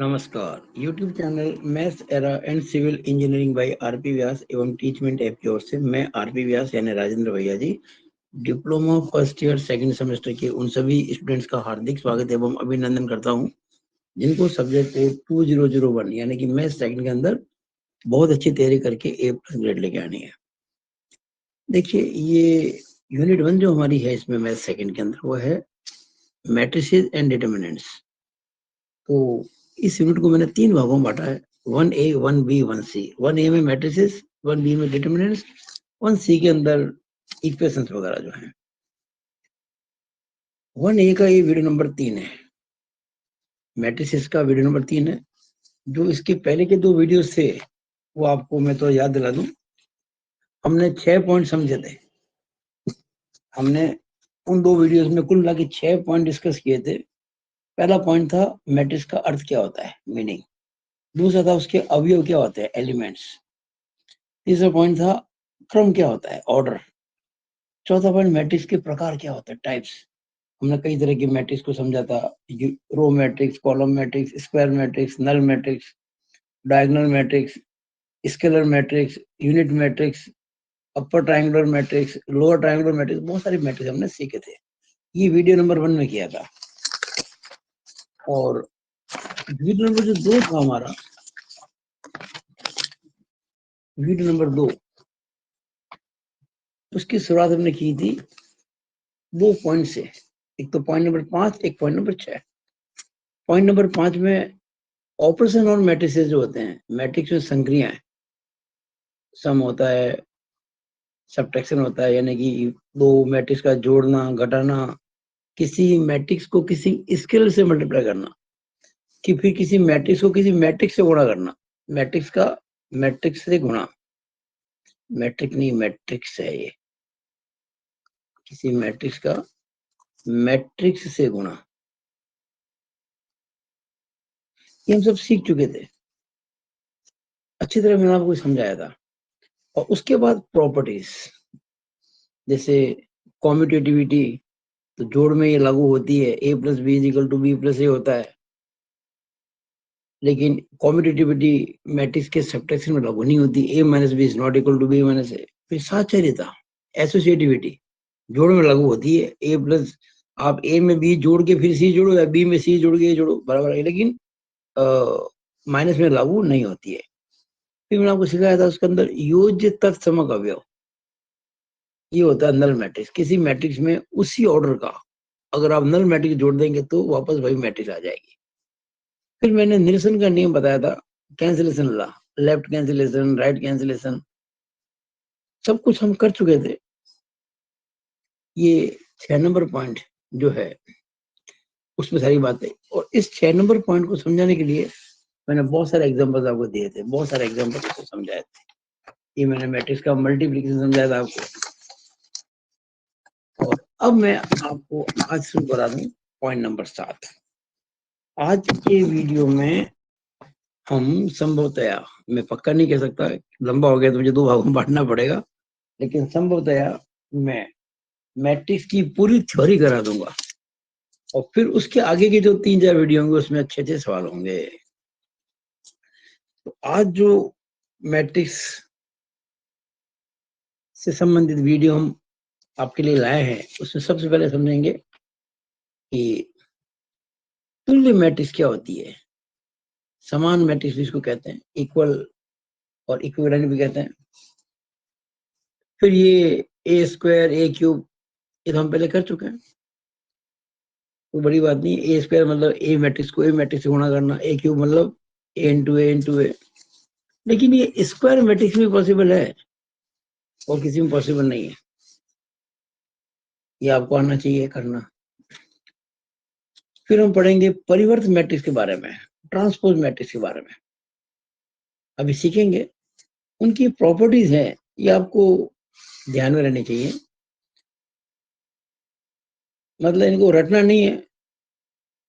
नमस्कार। YouTube channel maths era and civil engineering by R P Vyas एवं Teachment app की ओर से मैं आरपी व्यास यानी राजेंद्र भैया G diploma first year second semester के उन सभी स्टूडेंट्स का हार्दिक स्वागत एवं अभिनंदन करता हूं जिनको सब्जेक्ट कोड 2001 यानी कि मैथ्स सेकंड के अंदर बहुत अच्छी तैयारी करके A+ ग्रेड लेके आनी है। देखिए, ये यूनिट 1 जो हमारी है इसमें मैथ्स सेकंड के अंदर वो है मैट्रिसेस एंड डिटरमिनेंट्स। तो इस यूनिट को मैंने 3 भागों में बांटा है, 1A, 1B, 1C। 1A में मैट्रिसेस, 1B में डिटरमिनेंट्स, 1C के अंदर इक्वेशंस वगैरह जो हैं। 1A का ये वीडियो नंबर 3 है, मैट्रिसेस का वीडियो नंबर 3 है। जो इसके पहले के 2 वीडियोस थे वो आपको मैं तो याद दिला दूं। हमने 6 पॉइंट समझे थे। हमने उन 2 वीडियोस में कुल मिला के 6 पॉइंट डिस्कस किए थे। पहला पॉइंट था मैट्रिक्स का अर्थ क्या होता है, मीनिंग। दूसरा था उसके अवयव क्या होते हैं, एलिमेंट्स। तीसरा पॉइंट था क्रम क्या होता है, ऑर्डर। चौथा पॉइंट मैट्रिक्स के प्रकार क्या होते हैं, टाइप्स। हमने कई तरह की मैट्रिक्स को समझा था, row matrix, column matrix, square matrix, null matrix, diagonal matrix, scalar matrix, unit matrix, upper triangular matrix, lower triangular matrix, बहुत सारी मैट्रिक्स हमने सीखे थे। ये वीडियो नंबर 1 में किया था। और वीडियो नंबर जो 2 था हमारा, वीडियो नंबर 2, उसकी शुरुआत हमने की थी 2 पॉइंट से। एक तो पॉइंट नंबर 5, एक पॉइंट नंबर 6। पॉइंट नंबर 5 में ऑपरेशन और मैट्रिसेस जो होते हैं, मैट्रिक्स में संक्रियाएं, सम होता है, सब्ट्रैक्शन होता है, यानी कि 2 मैट्रिक्स का जोड़ना, घटाना, किसी मैट्रिक्स को किसी स्केलर से मल्टीप्लाई करना, कि फिर किसी मैट्रिक्स को किसी मैट्रिक्स से गुणा करना। मैट्रिक्स का मैट्रिक्स से गुणा, मैट्रिक नहीं मैट्रिक्स है ये, किसी मैट्रिक्स का मैट्रिक्स से गुणा, ये हम सब सीख चुके थे, अच्छी तरह मैंने आपको समझाया था। और उसके बाद प्रॉपर्टीज, जैसे कॉम्यूटेटिविटी, तो जोड़ में ये लागू होती है, A+B=B+A होता है। लेकिन कॉम्यूटेटिविटी मैट्रिक्स के सब्ट्रैक्शन में लागू नहीं होती, A-B ≠ B-A। फिर साहचर्यता, एसोसिएटिविटी, जोड़ में लागू होती है। A+, आप A में B जोड़ के फिर C जोड़ो या B में C जोड़ के जोड़ो, बराबर है, लेकिन माइनस में लागू नहीं होती है। फिर मैंने आपको सिखाया था उसके अंदर योज्य तत्समक अवयव, ये होता है नल मैट्रिक्स। किसी मैट्रिक्स में उसी ऑर्डर का अगर आप नल मैट्रिक्स जोड़ देंगे तो वापस वही मैट्रिक्स आ जाएगी। फिर मैंने निरसन का नियम बताया था, cancellation law, left cancellation, right cancellation, सब कुछ हम कर चुके थे। ये 6 नंबर पॉइंट जो है उसमें सारी बातें, और इस 6 नंबर पॉइंट को समझाने के लिए मैंने बहुत सारे एग्जांपल्स आपको दिए थे, बहुत सारे एग्जांपल्स को समझाए थे। ये मैंने मैट्रिक्स का मल्टीप्लिकेशन समझाया था आपको। और अब मैं आपको आज शुरू करा दूं पॉइंट नंबर 7। आज के वीडियो में हम संभवतया, मैं पक्का नहीं कह सकता, लंबा हो गया तो मुझे 2 भागों में बांटना पड़ेगा, लेकिन संभवतया मैं मैट्रिक्स की पूरी थ्योरी करा दूंगा। और फिर उसके आगे के जो 3-4 वीडियो होंगे उसमें अच्छे अच्छे सवाल होंगे। तो आज जो मैट्रिक्स से संबंधित वीडियो हम आपके लिए लाए हैं उसमें सबसे पहले समझेंगे कि तुल्य मैट्रिक्स क्या होती है। समान मैट्रिक्स भी इसको कहते हैं, इक्वल और इक्विवेलेंट भी कहते हैं। फिर ये A² A³ ये तो हम पहले कर चुके हैं, कोई बड़ी बात नहीं। A² मतलब A मैट्रिक्स को A मैट्रिक्स से गुणा करना, A³ मतलब A × A। लेकिन ये स्क्वायर मैट्रिक्स में पॉसिबल है और किसी में पॉसिबल नहीं है, ये आपको आना चाहिए करना। फिर हम पढ़ेंगे परिवर्त मैट्रिक्स के बारे में, ट्रांसपोज मैट्रिक्स के बारे में अभी सीखेंगे। उनकी प्रॉपर्टीज है, ये आपको ध्यान में रहनी चाहिए, मतलब इनको रटना नहीं है।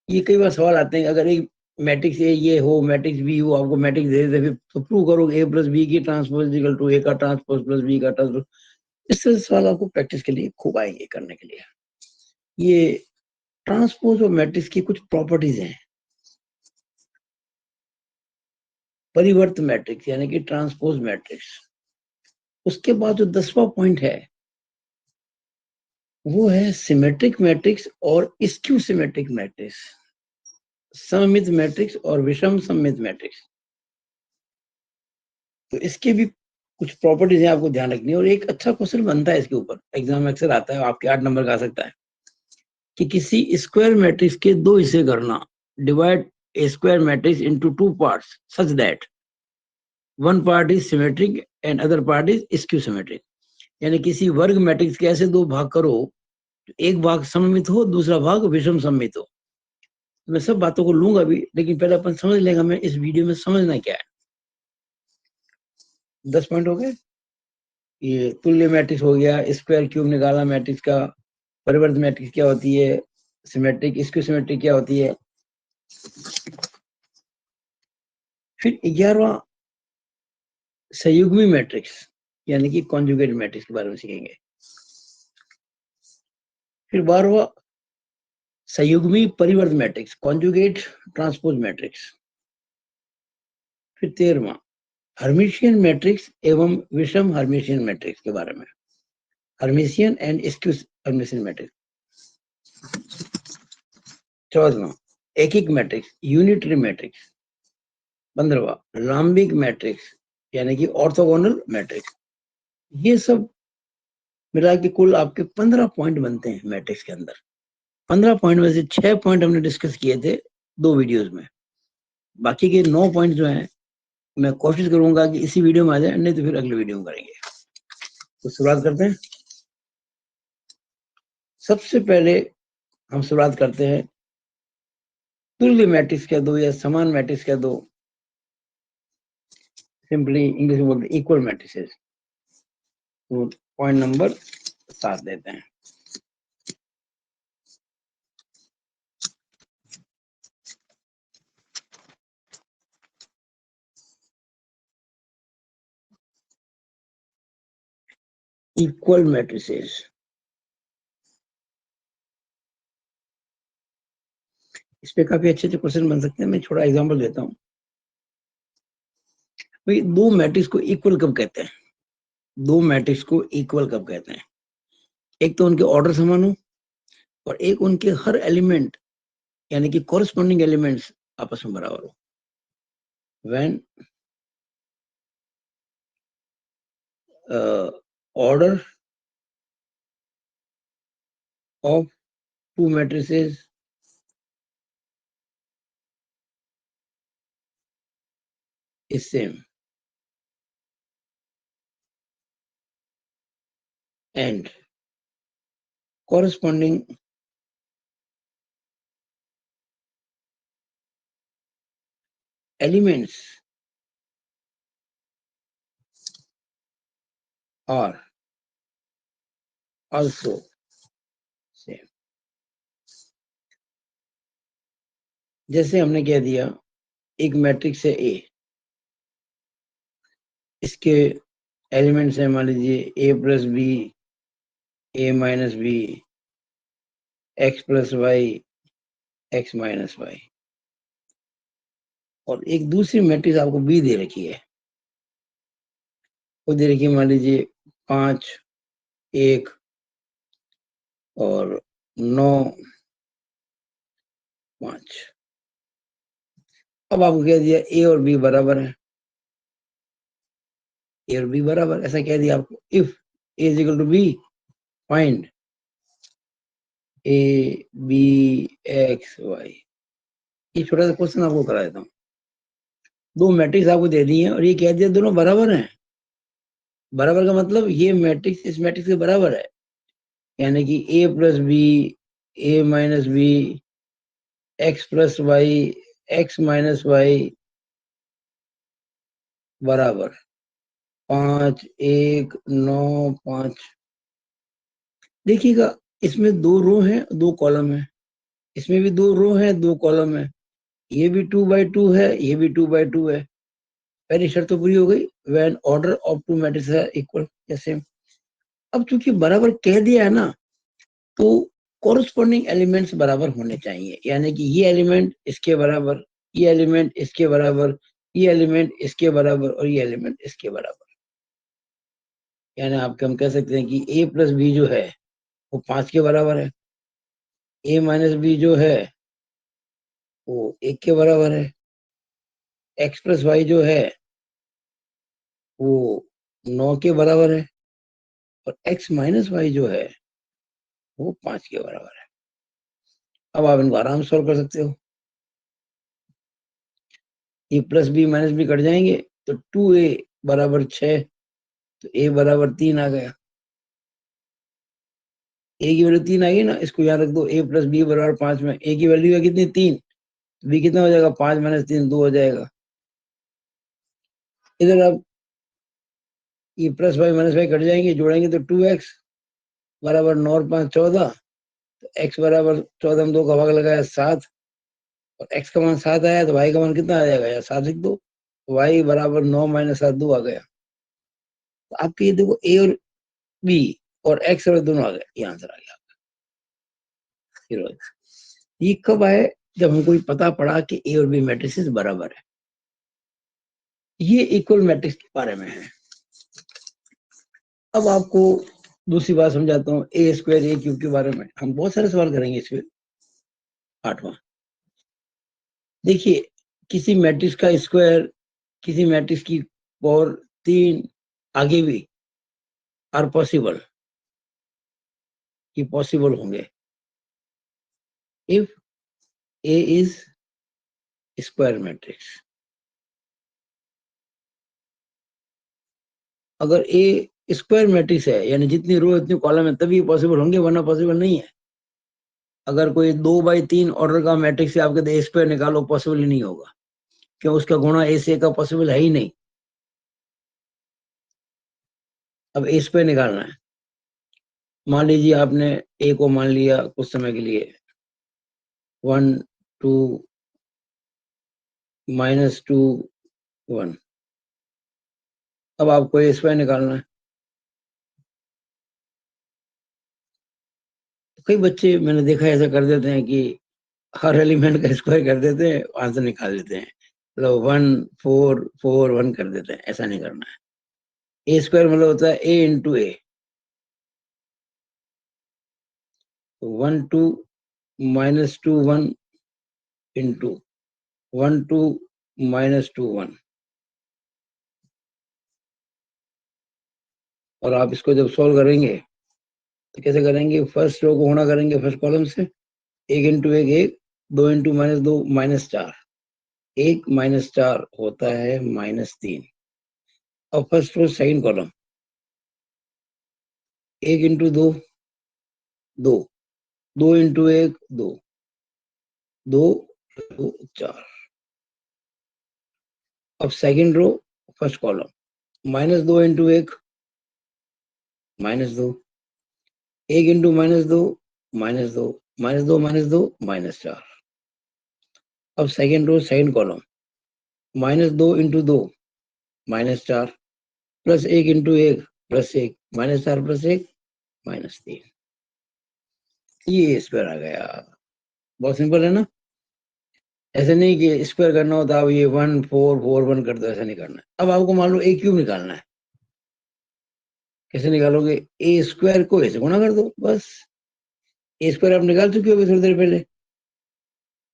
ये कई बार सवाल आते हैं, अगर एक मैट्रिक्स ए ये हो, मैट्रिक्स बी हो, आपको मैट्रिक्स दे दे फिर तो प्रूव करो A+B की ट्रांसपोज इक्वल टू A का ट्रांसपोज प्लस B का ट्रांसपोज। इस तरह से सवाल आपको प्रैक्टिस के लिए खूब आएंगे करने के लिए। ये ट्रांसपोज और मैट्रिक्स की कुछ प्रॉपर्टीज हैं, परिवर्त मैट्रिक्स यानी कि ट्रांसपोज मैट्रिक्स। उसके बाद जो 10वां पॉइंट है वो है सिमेट्रिक मैट्रिक्स और स्क्यू सिमेट्रिक मैट्रिक्स, सममित मैट्रिक्स और विषम सममित मैट्रिक्स। तो इसके भी कुछ प्रॉपर्टीज हैं आपको ध्यान रखनी है, और एक अच्छा क्वेश्चन बनता है इसके ऊपर, एग्जाम में अक्सर आता है, आपके 8 नंबर का आ सकता है कि किसी स्क्वायर मैट्रिक्स के 2 हिस्से करना, divide A square matrix into 2 parts such that one part is symmetric and other part is skew symmetric. यानी किसी वर्ग मैट्रिक्स के ऐसे 2 भाग करो, एक भाग सममित हो, दूसरा भाग विषम सममित हो। मैं सब बातों को लूंगा अभी, लेकिन पहले अपन समझ लेगा मैं इस वीडियो में समझना क्या है। 10 पॉइंट हो गए। ये तुल्य मैट्रिक्स हो गया, स्क्वायर क्यूब निकाला मैट्रिक्स का, परिवर्त मैट्रिक्स क्या होती है, सिमेट्रिक स्क्यू सिमेट्रिक क्या होती है। फिर 11वां संयुग्मी मैट्रिक्स यानी कि कॉन्जुगेट मैट्रिक्स के बारे में सीखेंगे। फिर 12वां संयुग्मी परिवर्त मैट्रिक्स, कॉन्जुगेट ट्रांसपोज मैट्रिक्स। फिर 13वां हर्मिशियन मैट्रिक्स एवं विषम हर्मिशियन मैट्रिक्स के बारे में, Hermitian and skew Hermitian matrix. 14वां एकिक मैट्रिक्स, यूनिटरी मैट्रिक्स। 15वां लाम्बिक मैट्रिक्स यानी कि ऑर्थोगोनल मैट्रिक्स। ये सब मिला के कुल आपके 15 पॉइंट बनते हैं मैट्रिक्स के अंदर। 15 पॉइंट में से 6 पॉइंट हमने डिस्कस किए थे 2 वीडियोस में, बाकी के 9 पॉइंट जो हैं मैं कोशिश करूंगा कि इसी वीडियो में आ जाए, नहीं तो फिर अगले वीडियो में करेंगे। तो शुरुआत करते हैं। सबसे पहले हम शुरुआत करते हैं तुल्य मैट्रिक्स कह दो या समान मैट्रिक्स कह दो, सिंपली इंग्लिश में बोलते इक्वल मैट्रिसेस। तो पॉइंट नंबर 7 देते हैं। इक्वल मैट्रिसेस, इस पे काफी अच्छे अच्छे क्वेश्चन बन सकते हैं। मैं छोटा एग्जांपल देता हूँ। भाई 2 मैट्रिक्स को इक्वल कब कहते हैं? 2 मैट्रिक्स को इक्वल कब कहते हैं? एक तो उनके ऑर्डर समान हो, और एक उनके हर एलिमेंट यानी कि कॉरेस्पॉन्डिंग एलिमेंट्स आपस में बराबर हो। When order of 2 matrices is same and corresponding elements are also same। जैसे हमने कह दिया एक मैट्रिक्स है ए, इसके एलिमेंट्स हैं मान लीजिए a plus b, a minus b, x plus y, x minus y, और एक दूसरी मैट्रिक्स आपको बी दे रखी है, वो दे रखी है मान लीजिए 5, 1 और 9, 5। अब आपको कह दिया ए और बी बराबर है, ए और बी बराबर, ऐसा कह दिया आपको। If A is equal to B, find A B X Y. ये छोटा सा क्वेश्चन आपको करा देता हूँ। 2 मैट्रिक्स आपको दे दी है और ये कह दिया दोनों बराबर हैं। बराबर का मतलब ये मैट्रिक्स इस मैट्रिक्स के बराबर है, यानी कि ए plus b, a minus b, x plus y, x minus y बराबर 5, 1, 9, 5। देखिएगा इसमें 2 रो हैं, 2 कॉलम है, इसमें भी 2 रो हैं, 2 कॉलम है, ये भी 2/2 है, ये भी 2/2 है। पहली शर्त तो पूरी हो गई, when order of 2 matrices are equal या सेम। अब चूंकि बराबर कह दिया है ना, तो कॉरेस्पॉन्डिंग एलिमेंट्स बराबर होने चाहिए, यानी कि ये एलिमेंट इसके बराबर, ये एलिमेंट इसके बराबर, ये एलिमेंट इसके बराबर और ये एलिमेंट इसके बराबर, यानी आपके हम कह सकते हैं कि a प्लस बी जो है वो 5 के बराबर है, a माइनस बी जो है वो 1 के बराबर है, x प्लस वाई जो है वो 9 के बराबर है, और x माइनस वाई जो है वो 5 के बराबर है। अब आप इनको आराम से सॉल्व कर सकते हो। A plus b minus b cut जाएंगे तो 2a बराबर 6, तो a बराबर 3 आ गया। a की वैल्यू 3 आ गई ना, इसको याद रख दो। a प्लस बी बराबर 5 में a की वैल्यू है कितनी, 3, तो b कितना हो जाएगा, 5 माइनस 3 2 हो जाएगा। इधर अब ये plus Y minus Y cut जाएंगे, जोड़ेंगे तो 2x बराबर 9 और 5 14, तो x बराबर 14 में 2 का भाग लगाया 7, और x का मान 7 आया तो y का मान कितना आ जाएगा, या 7 लिख दो, y बराबर 9 माइनस 7 2 आ गया। तो आपके ये देखो a और b और x और दोनों आ गए, ये आंसर आ गया आपका। ये कब आए, जब हमको पता पड़ा कि ए और बी मैट्रिसेस बराबर है। ये इक्वल मैट्रिक्स के बारे में है। अब आपको दूसरी बात समझाता हूँ, ए स्क्वायर ए क्यूब के बारे में। हम बहुत सारे सवाल करेंगे इसमें। 8वां, देखिए किसी मैट्रिक्स का स्क्वायर किसी मैट्रिक्स की पावर 3 आगे भी आर पॉसिबल, ये पॉसिबल होंगे if A is square matrix. अगर ए स्क्वायर मैट्रिक्स है, यानी जितनी रो इतनी कॉलम है, तभी पॉसिबल होंगे, वरना पॉसिबल नहीं है। अगर कोई 2/3 ऑर्डर का मैट्रिक्स है, आपके ए स्क्वायर निकालो, पॉसिबल ही नहीं होगा, क्यों, उसका गुणा ए से का पॉसिबल है ही नहीं। अब ए स्क्वायर निकालना है। मान लीजिए आपने ए को मान लिया कुछ समय के लिए 1 2 -2 1। अब आपको ए स्क्वायर निकालना है। कई बच्चे मैंने देखा ऐसा कर देते हैं कि हर एलिमेंट का स्क्वायर कर देते हैं, आंसर निकाल लेते हैं, मतलब 1 4 4 1 कर देते हैं। ऐसा नहीं करना है। ए स्क्वायर मतलब होता है ए इंटू ए, 1 2 -2 1 इंटू 1 2 -2 1। और आप इसको जब सॉल्व करेंगे तो कैसे करेंगे, फर्स्ट रो को गुणा करेंगे फर्स्ट कॉलम से, 1 इंटू 1 1, 2 इंटू -2 -4, 1 -4 होता है -3। और first row second column, 1 into 2 2, 2 into 1 2, 2 2 4। अब second row first column, -2 into 1 -2, 1 into -2 -2, -2 -2 -4। अब second row second column, -2 into 2 -4, +1 into 1 +1, -4 +1 -3। ये स्क्वायर आ गया। बहुत सिंपल है ना। ऐसे नहीं कि स्क्वायर करना होता है ये 1 4 4 1 कर दो, ऐसा नहीं करना है। अब आपको मान लो ए क्यूब निकालना है। कैसे निकालोगे, ए स्क्वायर को ऐसे गुणा कर दो, बस। ए स्क्वायर आप निकाल चुके हो थोड़ी देर पहले,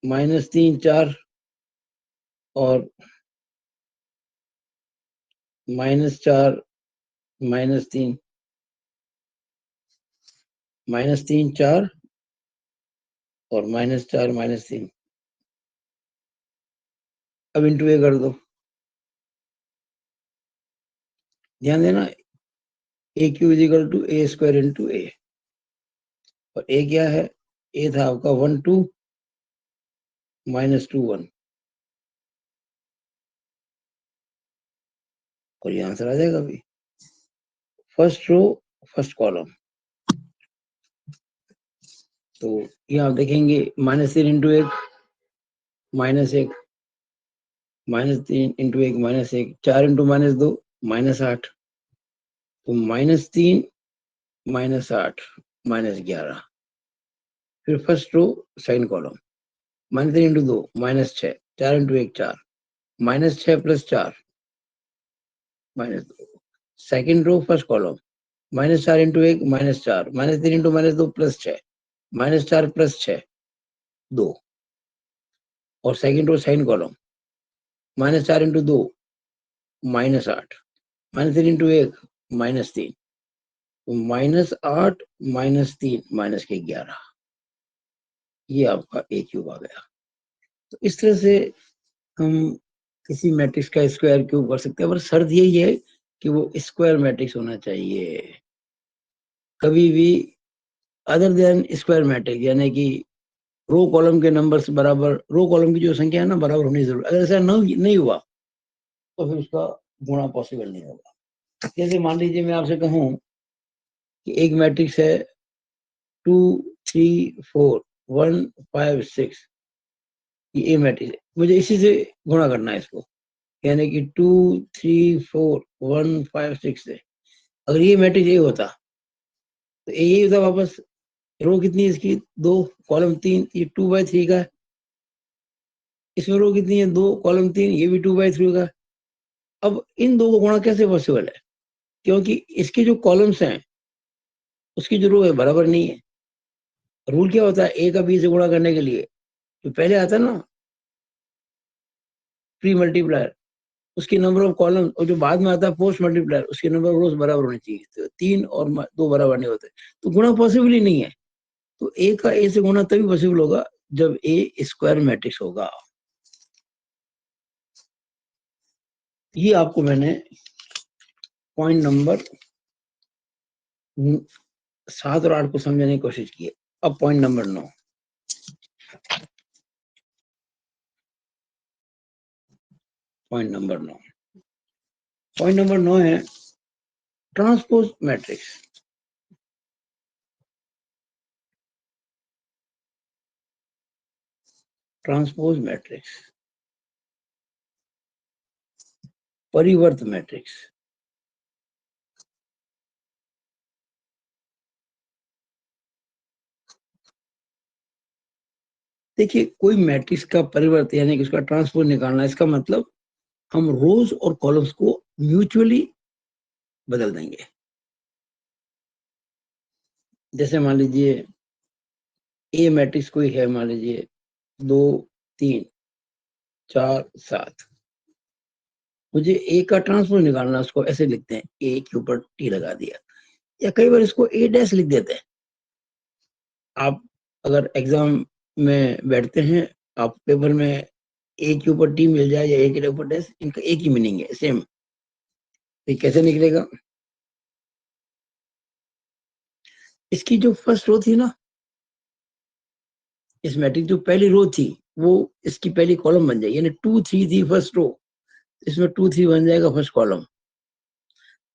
-3 4 और -4 -3, -3 4 और -4 -3। अब इंटू ए कर दो। ध्यान देना, A cube is equal to A square into A. और ए क्या है, ए था आपका 1 2 -2 1, और ये आंसर आ जाएगा अभी। फर्स्ट रो फर्स्ट कॉलम, तो ये आप देखेंगे -3 इंटू 1 -1, -3 इंटू 1 -1, 4 इंटू -2 -8, तो -3 -8 -11। फिर first row second column, -3 into 2 -6, 4 into 1 4, -6 + 4 -2, second row first column -4 × 1 -4 -3 × -2 +6 -4 + 6 2 और सेकंड रो सेकंड कॉलम -4 × 2 -8 -3 × 1 -3 -8 -3 -11 ये आपका ए क्यूब आ गया। तो इस तरह से हम किसी मैट्रिक्स का स्क्वायर क्यूब कर सकते हैं, पर शर्त यही है कि वो स्क्वायर मैट्रिक्स होना चाहिए, कभी भी अदर देन स्क्वायर मैट्रिक्स, यानी कि रो कॉलम के नंबर से बराबर, रो कॉलम की जो संख्या है ना बराबर होनी जरूर। अगर ऐसा नहीं हुआ तो फिर उसका गुणा पॉसिबल नहीं होगा। जैसे मान लीजिए मैं आपसे कहूं कि एक मैट्रिक्स है 2 3 4 1 5 6, ये मैट्रिक्स है, मुझे इसी से गुणा करना है इसको, यानी कि 2 3 4 1 5 6 से। अगर ये मैट्रिक्स ये होता तो यही होता वापस। रो कितनी है इसकी 2, कॉलम 3, ये 2/3 का है। इसमें रो कितनी है 2, कॉलम 3, ये भी 2/3 का है। अब इन दो को गुणा कैसे पॉसिबल है, क्योंकि इसके जो कॉलम्स हैं उसकी जो रो है बराबर नहीं है। रूल क्या होता है, ए का बी से गुणा करने के लिए जो पहले आता है ना प्री मल्टीप्लायर, उसकी नंबर ऑफ कॉलम, और जो बाद में आता है पोस्ट मल्टीप्लायर, उसके नंबर ऑफ रोज बराबर होने चाहिए। तो 3 और 2 बराबर नहीं होते तो गुणा पॉसिबल ही नहीं है। तो ए का ए से गुणा तभी पॉसिबल होगा जब ए स्क्वायर मैट्रिक्स होगा। ये आपको मैंने पॉइंट नंबर 7 और 8 को समझाने की कोशिश की है। अब पॉइंट नंबर 9, पॉइंट नंबर 9 है ट्रांसपोज मैट्रिक्स। ट्रांसपोज मैट्रिक्स, परिवर्त मैट्रिक्स। देखिए कोई मैट्रिक्स का परिवर्त यानी कि उसका ट्रांसपोज निकालना, इसका मतलब हम रोज और कॉलम्स को म्यूचुअली बदल देंगे। जैसे मान लीजिए ए मैट्रिक्स कोई है, मान लीजिए 2 3 4 7, मुझे ए का ट्रांसपोज निकालना, उसको ऐसे लिखते हैं, ए के ऊपर टी लगा दिया, या कई बार इसको ए डैश लिख देते हैं। आप अगर एग्जाम में बैठते हैं, आप पेपर में ए के ऊपर टी मिल जाए या ए के ऊपर डैश, इनका एक ही मीनिंग है, सेम। तो कैसे निकलेगा, इसकी जो फर्स्ट रो थी ना, इस मैट्रिक्स जो पहली रो थी वो इसकी पहली कॉलम बन जाएगी, यानी 2 3 थी फर्स्ट रो, इसमें 2 3 बन जाएगा फर्स्ट कॉलम।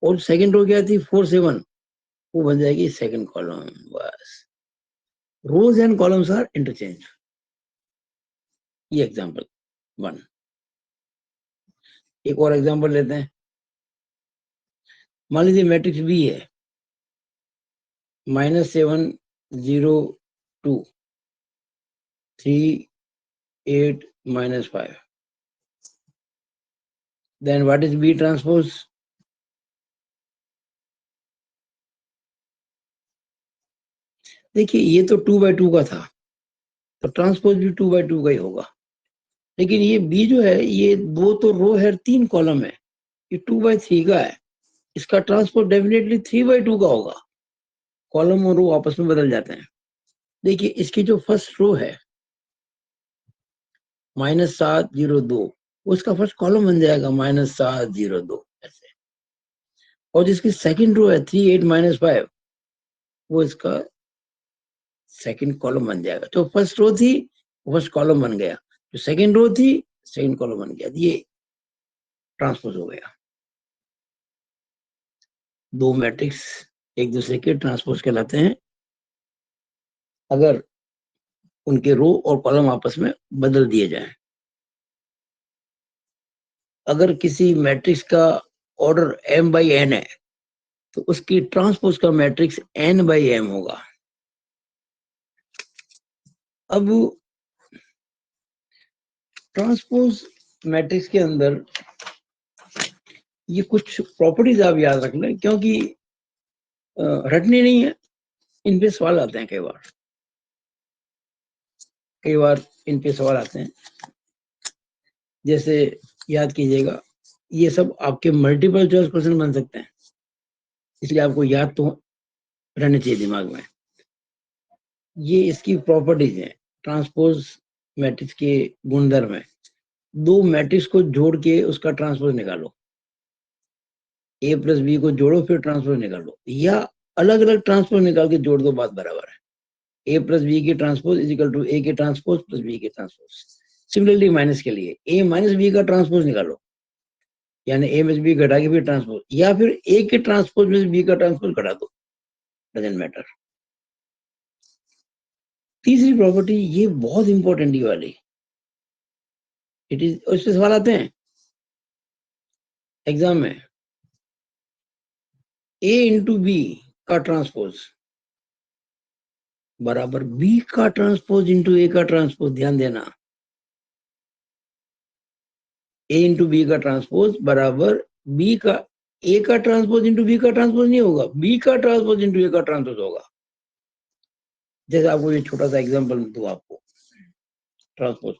और सेकंड रो क्या थी 4 7, वो बन जाएगी सेकंड कॉलम। बस, रोज एंड कॉलम्स आर इंटरचेंज। ये एग्जांपल 1। एक और एग्जांपल लेते हैं। मान लीजिए मैट्रिक्स बी है -7 0 2 3 8 -5, then what is B transpose? देखिए ये तो 2/2 का था, तो ट्रांसपोज भी 2/2 का ही होगा। लेकिन ये बी जो है, ये 2 तो रो है 3 कॉलम है, ये 2/3 का है, इसका ट्रांसपोज डेफिनेटली 3/2 का होगा। कॉलम और रो आपस में बदल जाते हैं। देखिए इसकी जो फर्स्ट रो है -7 0 2, उसका फर्स्ट कॉलम बन जाएगा -7 0 2 ऐसे। और जिसकी सेकंड रो है 3 8 -5, वो इसका सेकंड कॉलम बन जाएगा। जो फर्स्ट रो थी फर्स्ट कॉलम बन गया, जो सेकंड रो थी सेकंड कॉलम बन गया। ये ट्रांसपोज हो गया। दो मैट्रिक्स एक दूसरे के ट्रांसपोज कहलाते हैं अगर उनके रो और कॉलम आपस में बदल दिए जाएं। अगर किसी मैट्रिक्स का ऑर्डर m/n है तो उसकी ट्रांसपोज का मैट्रिक्स n/m होगा। अब ट्रांसपोज मैट्रिक्स के अंदर ये कुछ प्रॉपर्टीज आप याद रख लें, क्योंकि रटनी नहीं है, इन पे सवाल आते हैं कई बार इन पे सवाल आते हैं। जैसे याद कीजिएगा, ये सब आपके मल्टीपल चॉइस क्वेश्चन बन सकते हैं, इसलिए आपको याद तो रहने चाहिए दिमाग में। ये इसकी प्रॉपर्टीज हैं, ट्रांसपोज मैट्रिक्स के गुणधर्म है। दो मैट्रिक्स को जोड़ के उसका ट्रांसपोज निकालो, ए प्लस बी को जोड़ो फिर ट्रांसपोज निकालो, या अलग अलग ट्रांसपोज निकाल के जोड़ दो, बात बराबर है। ए प्लस बी की ट्रांसपोज इज इक्वल टू ए के ट्रांसपोज प्लस बी के ट्रांसपोज। सिमिलरली माइनस के लिए ए माइनस बी का ट्रांसपोज निकालो, यानी ए माइनस बी घटा के फिर ट्रांसपोज, या फिर ए के ट्रांसपोज में बी का ट्रांसपोज घटा दो, डजंट मैटर। तीसरी प्रॉपर्टी ये बहुत इंपॉर्टेंट ये वाली, इट इज, उससे सवाल आते हैं एग्जाम में। ए इंटू बी का ट्रांसपोज बराबर बी का ट्रांसपोज इंटू ए का ट्रांसपोज। ध्यान देना, ए इंटू बी का ट्रांसपोज बराबर बी का, ए का ट्रांसपोज इंटू बी का ट्रांसपोज नहीं होगा, बी का ट्रांसपोज इंटू ए का ट्रांसपोज होगा। जैसे आपको ये छोटा सा एग्जांपल दूं आपको ट्रांसपोज।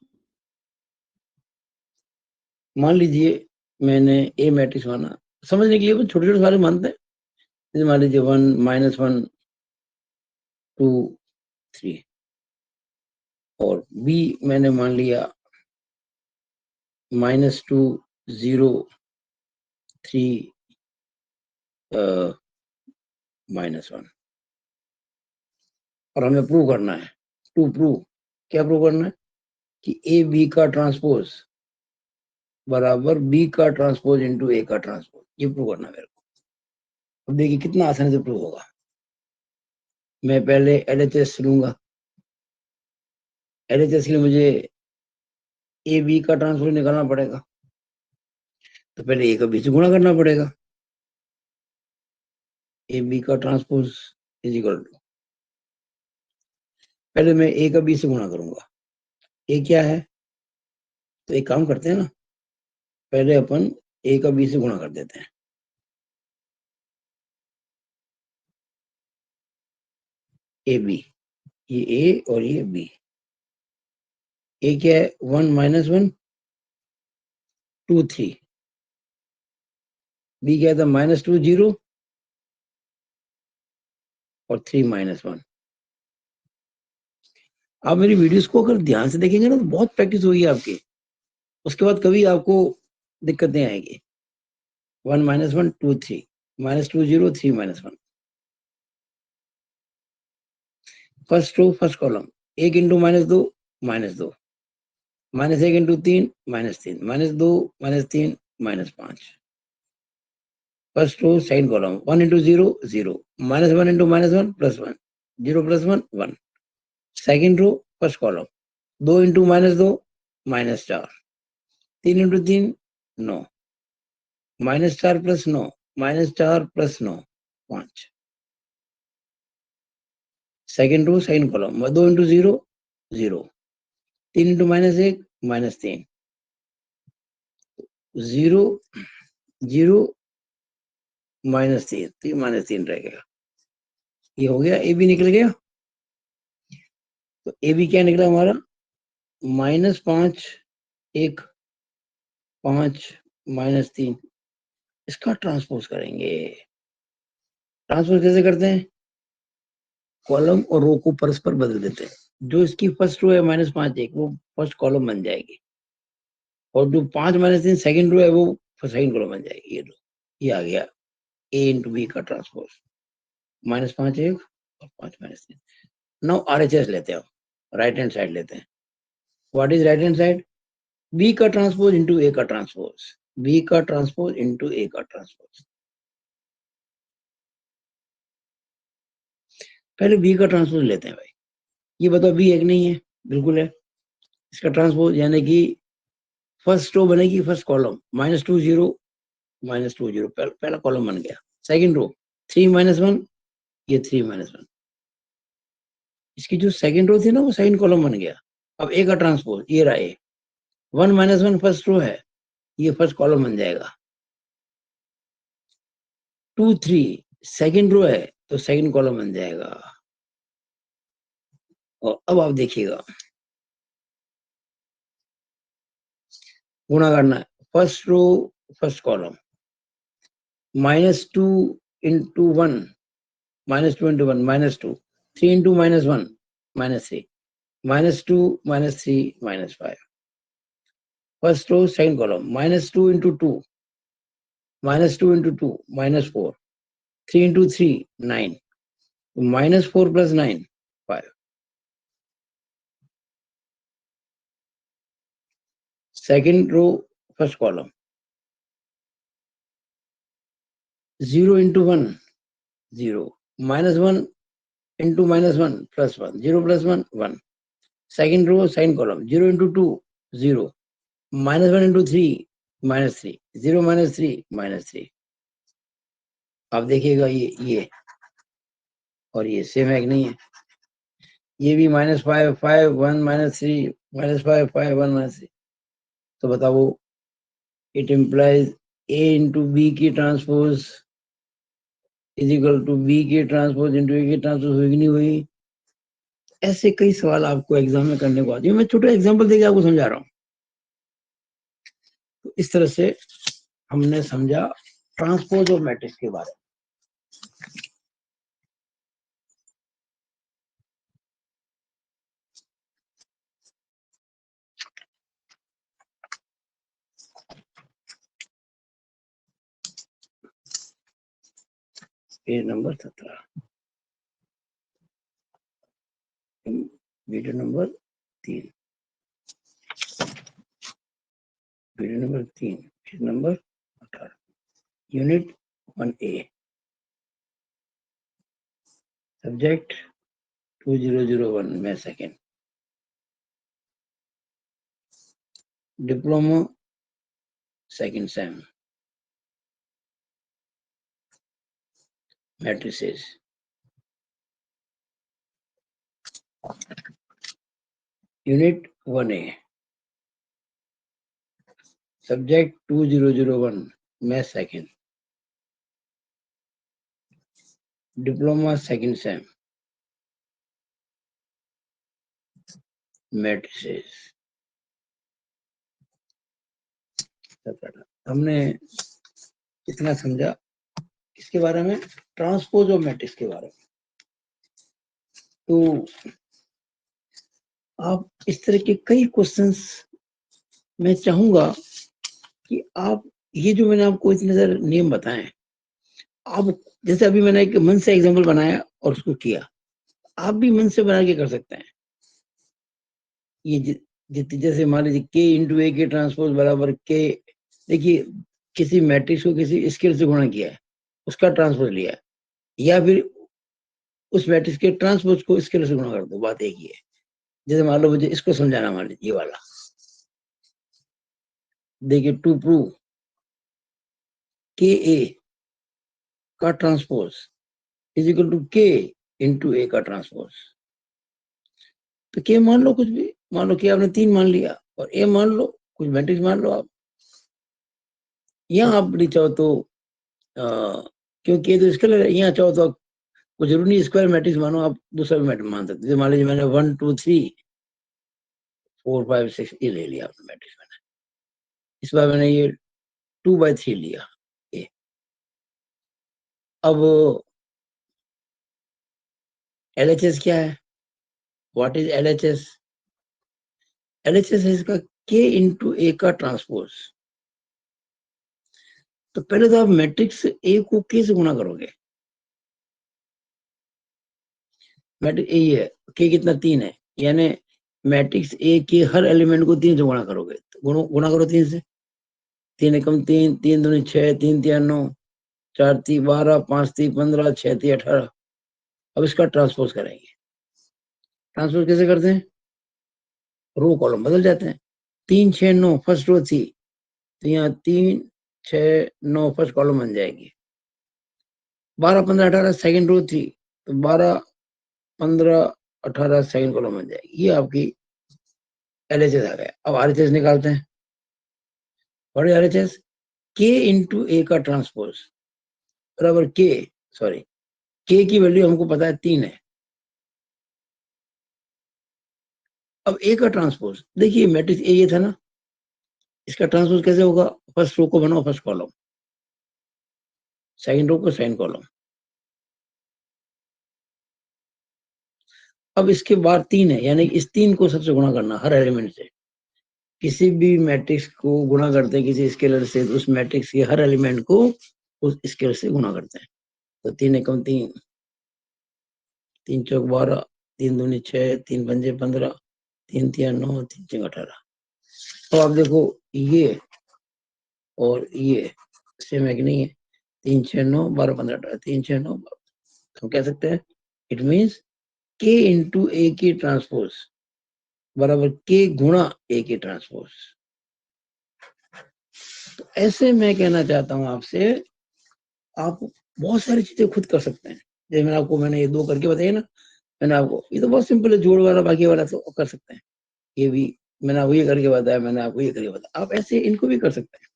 मान लीजिए मैंने ए मैट्रिक्स माना, समझने के लिए छोटे छोटे सवाल मानते हैं। जैसे मान लीजिए 1 -1 2 3, और बी मैंने मान लिया -2 0 3 -1, और हमें प्रूव करना है, टू प्रूव, क्या प्रूव करना है कि ए बी का ट्रांसपोज बराबर बी का ट्रांसपोज इंटू ए का ट्रांसपोज, ये प्रूव करना है मेरे को। अब देखिए कितना आसानी से प्रूव होगा। मैं पहले एलएचएस लूंगा, एलएचएस के लिए मुझे ए बी का ट्रांसपोज निकालना पड़ेगा, तो पहले ए का बी से गुणा करना पड़ेगा। ए बी का ट्रांसपोज इज इक्वल टू, पहले मैं ए का बी से गुणा करूंगा। ए क्या है, तो एक काम करते हैं ना, पहले अपन ए का बी से गुणा कर देते हैं। ए बी, ये ए और ये बी। ए क्या है, 1 -1 2 3, बी क्या था, -2 0 और 3 -1। आप मेरी वीडियोस को अगर ध्यान से देखेंगे ना तो बहुत प्रैक्टिस होगी आपकी, उसके बाद कभी आपको दिक्कतें आएगी। 1 -1 2 3, -2 0 3 -1। First row first column, 1 into -2 -2, -1 into 3 -3, -2 -3 -5। First row second column, 1 into 0 0, -1 into -1 +1, 0 +1 1। Second row first column, 2 into -2 -4, 3 into 3 9, -4 + 9 -4 + 9 5। Second row second column, 2 into 0 0, 3 into -1 -3, 0 0 -3, तो ये -3 रह गया। ये हो गया, ए बी निकल गया। तो ए बी क्या निकला हमारा, -5 1 5 -3। इसका ट्रांसपोज करेंगे। ट्रांसपोज कैसे करते हैं, कॉलम और रो को परस्पर बदल देते हैं। जो इसकी फर्स्ट रो है -5 1, वो फर्स्ट कॉलम बन जाएगी, और जो 5 -3 सेकंड रो है वो सेकंड कॉलम बन जाएगी। ये लो, ये आ गया ए इंटू बी का ट्रांसपोज, -5 1 और 5 -3। नाउ आरएचएस लेते हैं, राइट हैंड साइड लेते हैं। What is right hand side, B का ट्रांसपोज इंटू ए का ट्रांसपोज, बी का ट्रांसपोज इंटू ए का ट्रांसपोज। पहले बी का ट्रांसपोज लेते हैं भाई। ये बताओ बी एक नहीं है, बिल्कुल है। इसका ट्रांसपोज यानी कि फर्स्ट रो बनेगी फर्स्ट कॉलम, -2 0 -2 0, पहला कॉलम बन गया। सेकंड रो 3 -1, ये 3 -1। इसकी जो सेकंड रो थी ना वो सेकंड कॉलम बन गया। अब ए का ट्रांसपोज, ये रहा ए, 1 माइनस 1 फर्स्ट रो है, ये फर्स्ट कॉलम बन जाएगा। 2 3 सेकंड रो है, तो सेकंड कॉलम बन जाएगा। और अब आप देखिएगा, गुणा करना है, first row first column, -2 into 1, -2 into 1 -2, 3 into -1 -3, -2 -3 -5, first row second column, -2 into 2, -2 into 2 -4, 3 into 3 9, -4 plus 9 5, second row first column, 0 into 1 0, -1 into -1 +1, 0 + 1 1, second row second column, 0 into 2 0, -1 into 3 -3, 0 -3 -3। आप देखिएगा ये और ये सेम है कि नहीं है? ये भी -5 5 1 -3 -5 5 1 -3। तो बताओ, it implies A into B की transpose is equal to B की ट्रांसपोज इंटू ए की ट्रांसपोज हुई कि नहीं हुई? ऐसे कई सवाल आपको एग्जाम में करने को आते हैं। मैं छोटा एग्जांपल देके आपको समझा रहा हूँ। तो इस तरह से हमने समझा ट्रांसपोज ऑफ मैट्रिक्स के बारे में। Page number 17, video number 3, video number 3, page number 18, unit 1A, subject 2001 में second, diploma second same, matrices, unit 1A, subject 2001 में second, diploma second same, matrices. हमने कितना समझा इसके बारे में, ट्रांसपोज ऑफ मैट्रिक्स के बारे में। तो आप इस तरह के कई क्वेश्चंस, मैं चाहूंगा कि आप ये जो मैंने आपको इतने सारे नियम बताए, आप जैसे अभी मैंने एक मन से एग्जांपल बनाया और उसको किया, आप भी मन से बना के कर सकते हैं। ये जैसे मान लीजिए के इंटू ए के ट्रांसपोज बराबर के, देखिए किसी मैट्रिक्स को किसी स्केल से गुणा किया है, उसका ट्रांसपोज लिया है, या फिर उस मैट्रिक्स के ट्रांसपोज को स्केल से गुणा कर दो, बात एक ही है। जैसे मान लो मुझे इसको समझाना, मान लीजिए ये वाला, देखिए टू प्रूव के ए का ट्रांसपोज इज इक्वल टू के इंटू ए का ट्रांसपोज। तो के मान लो कुछ भी, मान लो कि आपने 3 मान लिया, और ए मान लो कुछ मैट्रिक्स मान लो आप, यहाँ आप नहीं चाहो तो क्योंकि तो स्केलर है, यहाँ चाहो तो कुछ जरूरी नहीं स्क्वायर मैट्रिक्स मानो, आप दूसरा भी मैट्रिक्स मान सकते। जैसे मान लीजिए मैंने 1 2 3 4 5 6 ये ले लिया आपने मैट्रिक्स मैंने, इस बार मैंने ये 2/3 लिया ए। अब LHS क्या है, व्हाट इज LHS? LHS है इसका के इंटू ए का ट्रांसपोज। तो पहले तो आप मैट्रिक्स ए को के से गुणा करोगे, मैट्रिक्स ए है, के कितना 3 है, यानी मैट्रिक्स ए के हर एलिमेंट को 3 से गुणा करोगे, तो गुणा करो 3 से, 3 एकम 3, 3 दूनी 6, 3 तिया 9, 4 ती 12, 5 ती 15, 6 ती 18। अब इसका ट्रांसपोज करेंगे। ट्रांसपोज कैसे करते हैं, रो कॉलम बदल जाते हैं। 3 6 9 फर्स्ट रो थी, तो यहाँ 3 6 9 फर्स्ट कॉलम बन जाएगी। 12 15 18 सेकंड रो थी, तो 12 15 18 सेकंड कॉलम बन जाएगी। ये आपकी LHS आ गया। अब RHS निकालते हैं। और RHS K इंटू ए का ट्रांसपोज बराबर K, सॉरी K की वैल्यू हमको पता है 3 है। अब ए का ट्रांसपोज देखिए, मैट्रिक्स ए ये था ना, इसका ट्रांसपोज कैसे होगा? फर्स्ट रो को बनाओ फर्स्ट कॉलम, सेकंड रो को सेकंड कॉलम। अब इसके बाद 3 है, यानी इस 3 को सबसे गुणा करना हर एलिमेंट से। किसी भी मैट्रिक्स को गुणा करते हैं किसी स्केलर से, तो उस मैट्रिक्स के हर एलिमेंट को उस स्केलर से गुणा करते हैं। तो 3 एकम 3, 3 चौक 12, 3 दूनी 6, 3 पंजे 15, 3 तिया 9, 3 छः 18। तो आप देखो ये और ये सेम है कि नहीं है? 3 6 9 12 15 18, 3 6 9 12। हम कह सकते हैं it means K into A की ट्रांसपोज बराबर K गुणा ए की ट्रांसपोज। तो ऐसे मैं कहना चाहता हूं आपसे, आप बहुत सारी चीजें खुद कर सकते हैं। जैसे मैंने ये 2 करके बताया ना, मैंने आपको, ये तो बहुत सिंपल है, जोड़ वाला बाकी वाला तो कर सकते हैं। ये भी मैंने आपको ये करके बताया, मैंने आपको ये करके बताया, आप ऐसे इनको भी कर सकते हैं।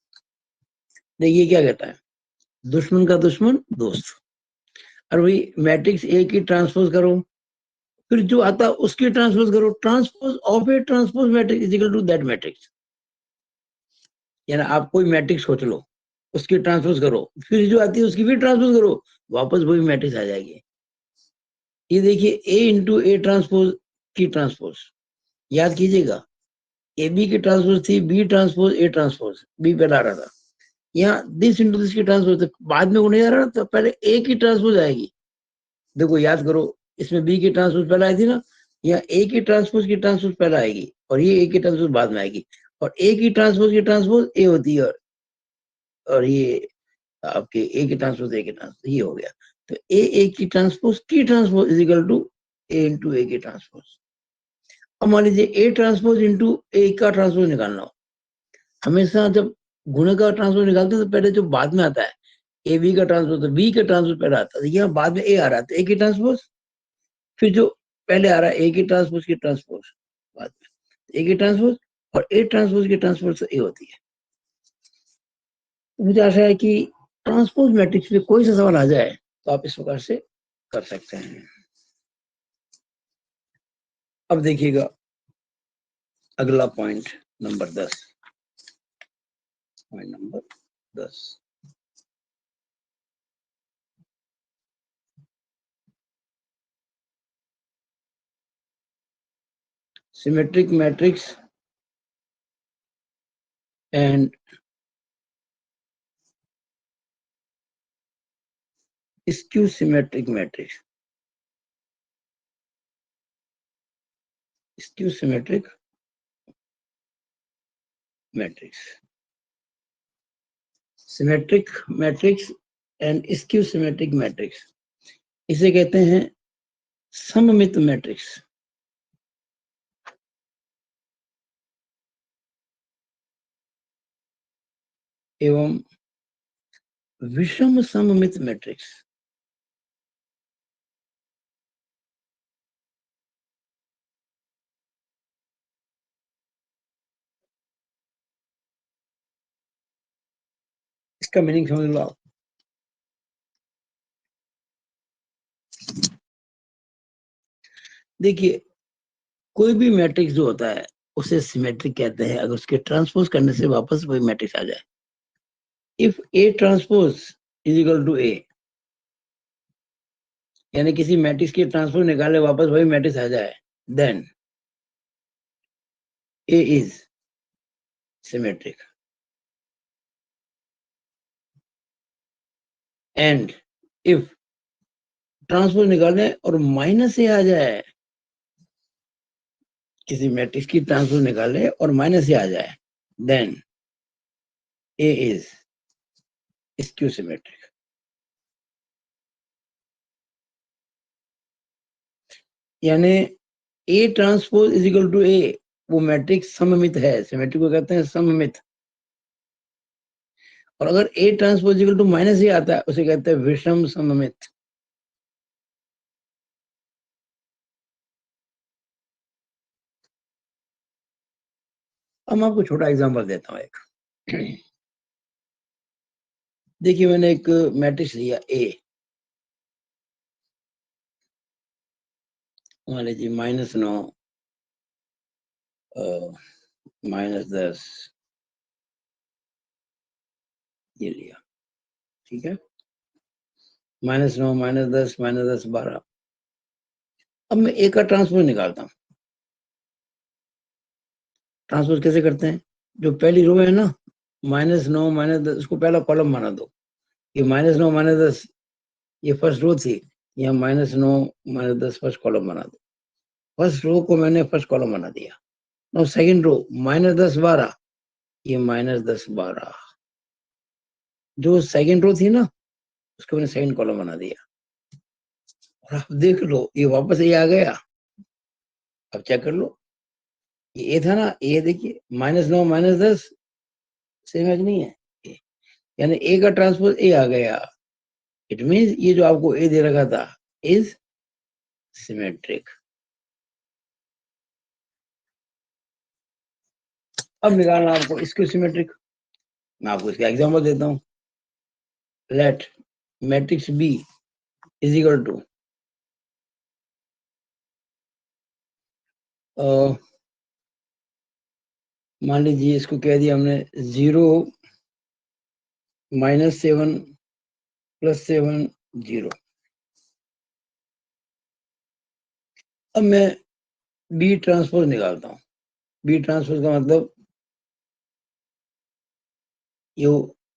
देखिए क्या कहता है, दुश्मन का दुश्मन दोस्त। और वही मैट्रिक्स ए की ट्रांसपोज करो, फिर जो आता है उसकी ट्रांसपोज करो। Transpose of A transpose matrix is equal to that matrix. यानी आप कोई मैट्रिक्स सोच लो, उसकी ट्रांसपोज करो, फिर जो आती है उसकी भी ट्रांसपोज करो, वापस वही मैट्रिक्स आ जाएगी। ये देखिए ए इंटू ए ट्रांसपोज की ट्रांसपोज, याद कीजिएगा, ए बी की ट्रांसपोज थी, B transpose A transpose, B पहले आ रहा था। यहाँ दिस इंटू दिस की ट्रांसपोज बाद में वो नहीं आ रहा, तो पहले ए की ट्रांसपोज आएगी। देखो याद करो, इसमें बी की ट्रांसपोज पहले आई थी ना, यहाँ ए की ट्रांसपोज पहले आएगी, और ये ए की ट्रांसपोज बाद में आएगी। और ए की ट्रांसपोज ए होती है, और ये आपके ए की ट्रांसपोज ए की ट्रांसपोज, ये हो गया। तो ए की transpose is equal to A into A की ट्रांसपोज। अब मान लीजिए ए ट्रांसपोज इंटू ए का ट्रांसपोज निकालना हो, हमेशा जब गुणे का ट्रांसपोज निकालते हैं तो पहले जो बाद में आता है ए बी का ट्रांसपोज, तो बी का ट्रांसपोज पहले आता है, यहाँ बाद में ए आ रहा है, ए की ट्रांसपोज, फिर जो पहले आ रहा है ए की ट्रांसपोज बाद में ए की ट्रांसपोज, और ए ट्रांसपोज की ट्रांसपोज ए होती है। तो मुझे आशा है कि ट्रांसपोज मैट्रिक्स में कोई सा सवाल आ जाए तो आप इस प्रकार से कर सकते हैं। अब देखिएगा अगला point number 10, point number 10, symmetric matrix and skew symmetric matrix. Skew symmetric matrix, symmetric matrix and skew symmetric matrix, इसे कहते हैं सममित मैट्रिक्स एवं विषम सममित मैट्रिक्स। इसका मीनिंग समझ लो आप। देखिए कोई भी मैट्रिक्स जो होता है उसे सिमेट्रिक कहते हैं अगर उसके ट्रांसपोज करने से वापस वही मैट्रिक्स आ जाए। If A transpose is equal to A, यानी किसी मैट्रिक्स की ट्रांसपोज निकाले वापस वही मैट्रिक्स आ जाए, then A is symmetric. And if transpose निकाले और माइनस ए आ जाए, किसी मैट्रिक्स की ट्रांसपोज निकाले और माइनस ए आ जाए, then A is skew symmetric. यानी A transpose is equal to A, वो मैट्रिक्स सममित है, सिमेट्रिक को कहते हैं सममित। और अगर A transpose equal to minus A आता है उसे कहते हैं विषम सममित। मैं आपको छोटा एग्जांपल देता हूँ एक। देखिए मैंने एक मैट्रिक्स लिया ए, मान लीजिए -9 -10 ये लिया, ठीक है, -9 -10 -10 12। अब मैं ए का ट्रांसपोज निकालता हूँ। ट्रांसपोज कैसे करते हैं? जो पहली रो है ना, -9 -10, उसको पहला कॉलम बना दो। ये -9 -10 ये फर्स्ट रो थी, यहाँ -9 -10 फर्स्ट कॉलम बना दो। फर्स्ट रो को मैंने फर्स्ट कॉलम बना दिया। नो सेकंड रो -10 12, ये -10 12। जो सेकंड रो थी ना, उसको मैंने सेकंड कॉलम बना दिया। और आप देख लो ये वापस ये आ गया। अब चेक कर लो, ये ए था ना, ए देखिए -9 -10 सेम है कि नहीं है? ए। यानी ए का ट्रांसपोज ए आ गया। इट मींस ये जो आपको ए दे रखा था इज सिमेट्रिक। अब निकालना आपको इसको सिमेट्रिक। मैं आपको इसका एग्जांपल देता हूँ। Let matrix B is equal to मान लीजिए इसको कह दिया हमने 0 -7 +7 0। अब मैं बी ट्रांसपोज निकालता हूँ। बी ट्रांसपोज का मतलब ये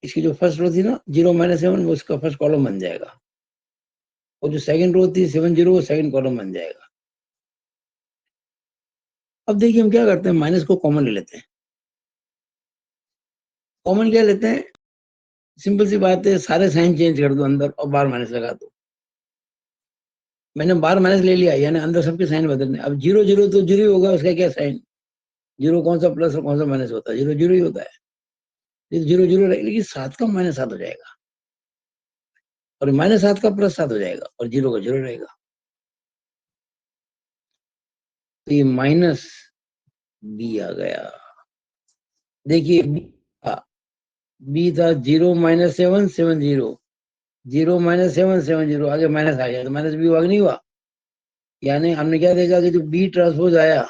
इसकी जो फर्स्ट रो थी ना 0 -7 वो उसका फर्स्ट कॉलम बन जाएगा, और जो सेकंड रो थी 7 0 वो सेकंड कॉलम बन जाएगा। अब देखिए हम क्या करते हैं, माइनस को कॉमन ले लेते हैं। कॉमन क्या लेते हैं? सिंपल सी बात है, सारे साइन चेंज कर दो अंदर और बाहर माइनस लगा दो। मैंने बाहर माइनस ले लिया, यानी अंदर सबके साइन बदलने। अब 0 0 तो 0 ही होगा, उसका क्या साइन? 0 कौन सा प्लस और कौन सा माइनस होता है? 0 0 ही होता है। 0 0 लेकिन 7 का -7 हो जाएगा, और -7 का +7 हो जाएगा, और 0 का 0 रहेगा। तो ये माइनस बी आ गया। देखिए बी था 0 -7 7 0, 0 -7 7 0, आगे माइनस आ गया तो माइनस बी हुआ कि नहीं हुआ? यानी हमने क्या देखा कि जो बी ट्रांसपोज आया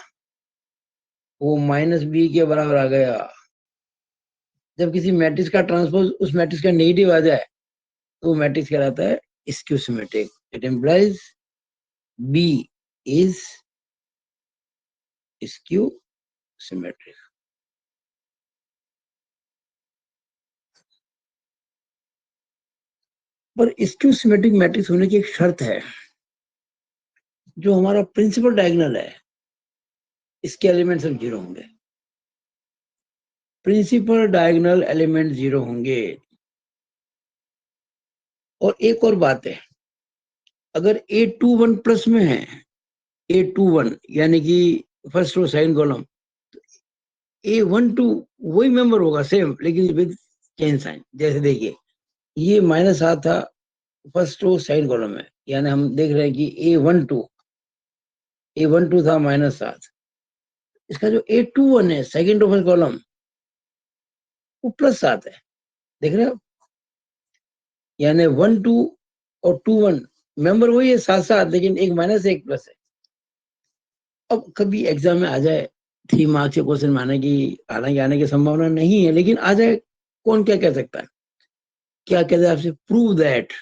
वो -बी के बराबर आ गया। जब किसी मैट्रिक्स का ट्रांसपोज उस मैट्रिक्स का नेगेटिव आ जाए तो वो मैट्रिक्स कहलाता है skew symmetric. It implies B is skew symmetric. पर स्क्यू सिमेट्रिक मैट्रिक्स होने की एक शर्त है, जो हमारा प्रिंसिपल डायगोनल है इसके एलिमेंट सब 0 होंगे। प्रिंसिपल डायगोनल एलिमेंट 0 होंगे। और एक और बात है, अगर A21 प्लस में है, A21 यानी कि first row second column, A12 वही मेंबर होगा सेम, लेकिन विद चेंज साइन। जैसे देखिए ये -7 था फर्स्ट रो सेकंड कॉलम में, यानी हम देख रहे हैं कि A12 था -7। इसका जो A21 है सेकंड रो फर्स्ट कॉलम, वो +7 है। देख रहे हो, यानी 1 2 और 2 1 मेंबर वही है 7 7, लेकिन एक माइनस एक प्लस है। अब कभी एग्जाम में आ जाए 3 मार्क्स के क्वेश्चन में आने की, हालांकि आने की संभावना नहीं है, लेकिन आ जाए, कौन क्या कह सकता है? क्या कहते हैं आपसे, प्रूव दैट,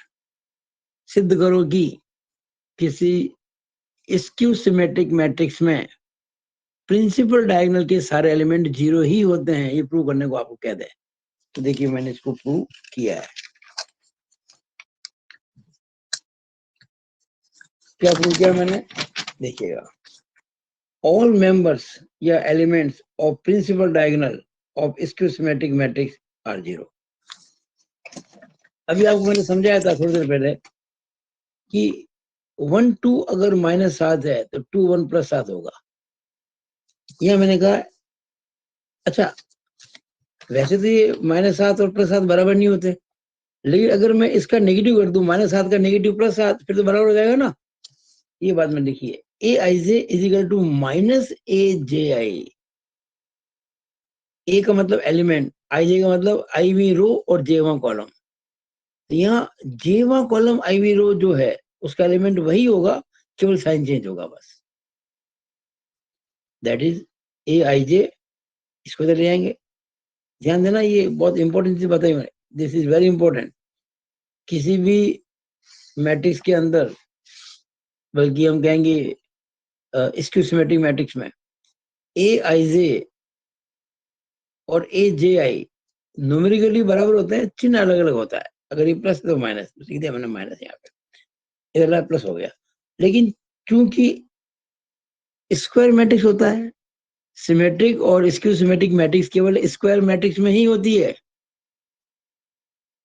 सिद्ध करो कि किसी स्क्यू सिमेट्रिक मैट्रिक्स में प्रिंसिपल डायगोनल के सारे एलिमेंट 0 ही होते हैं। ये प्रूव करने को आपको कह दे, तो देखिए मैंने इसको प्रूव किया है। क्या प्रूव किया मैंने? देखिएगा, all members या elements of principal diagonal of skew symmetric matrix are 0। अभी आपको मैंने समझाया था थोड़ी देर पहले कि 1 2 अगर -7 है तो 2 1 +7 होगा। यह मैंने कहा अच्छा, वैसे तो ये -7 और +7 बराबर नहीं होते, लेकिन अगर मैं इसका नेगेटिव कर दूं, -7 का नेगेटिव +7, फिर तो बराबर हो जाएगा ना। ये बात में लिखिए, AIJ is equal to -AJI। A का मतलब एलिमेंट, आई जे का मतलब आईवी रो और जेवा कॉलम। तो यहाँ जेवा कॉलम आईवी रो जो है उसका एलिमेंट वही होगा, केवल साइन चेंज होगा बस। दैट इज ए आई जे, इसको इधर ले आएंगे। ध्यान देना, ये बहुत इंपॉर्टेंट चीज बताई मैंने, दिस इज वेरी इंपॉर्टेंट। किसी भी मैट्रिक्स के अंदर, बल्कि हम कहेंगे स्क्यू सिमेट्रिक मैट्रिक्स में, ए आई जे और ए जे आई न्यूमेरिकली बराबर होते हैं, चिन्ह अलग अलग होता है। अगर ये प्लस तो माइनस, सीधे मैंने माइनस यहाँ पे, इधर प्लस हो गया। लेकिन क्योंकि स्क्वायर मैट्रिक्स होता है, सिमेट्रिक और स्क्यू सिमेट्रिक मैट्रिक्स केवल स्क्वायर मैट्रिक्स में ही होती है,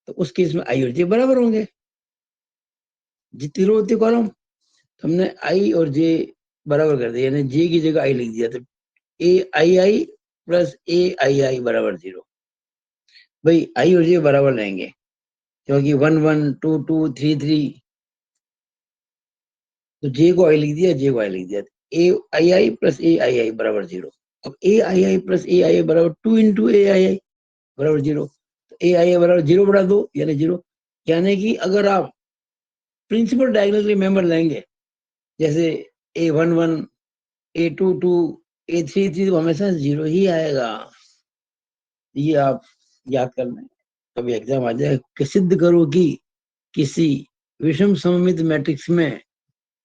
तो उस केस में आई और जे बराबर होंगे। जितनी रो होती कॉलम, तो हमने आई और जे बराबर कर दिया, यानी जे की जगह आई लिख दिया, तो ए आई आई प्लस ए आई आई बराबर 0। भाई आई और जे बराबर रहेंगे, क्योंकि 1 1 2 2 3 3, तो जे को आई लिख दिया, जे को आई लिख दिया, ए आई आई प्लस ए आई आई बराबर 0। अब ए आई आई प्लस ए आई आई बराबर 2 इंटू ए आई आई बराबर 0। तो ए आई आई बराबर 0 बढ़ा दो, यानी 0। यानी कि अगर आप प्रिंसिपल डायगोनल मेंबर लेंगे, जैसे A11, A22, A33, तो हमेशा 0 ही आएगा। ये आप याद कर लें, कभी एग्जाम आ जाए कि सिद्ध करो कि किसी विषम सममित मैट्रिक्स में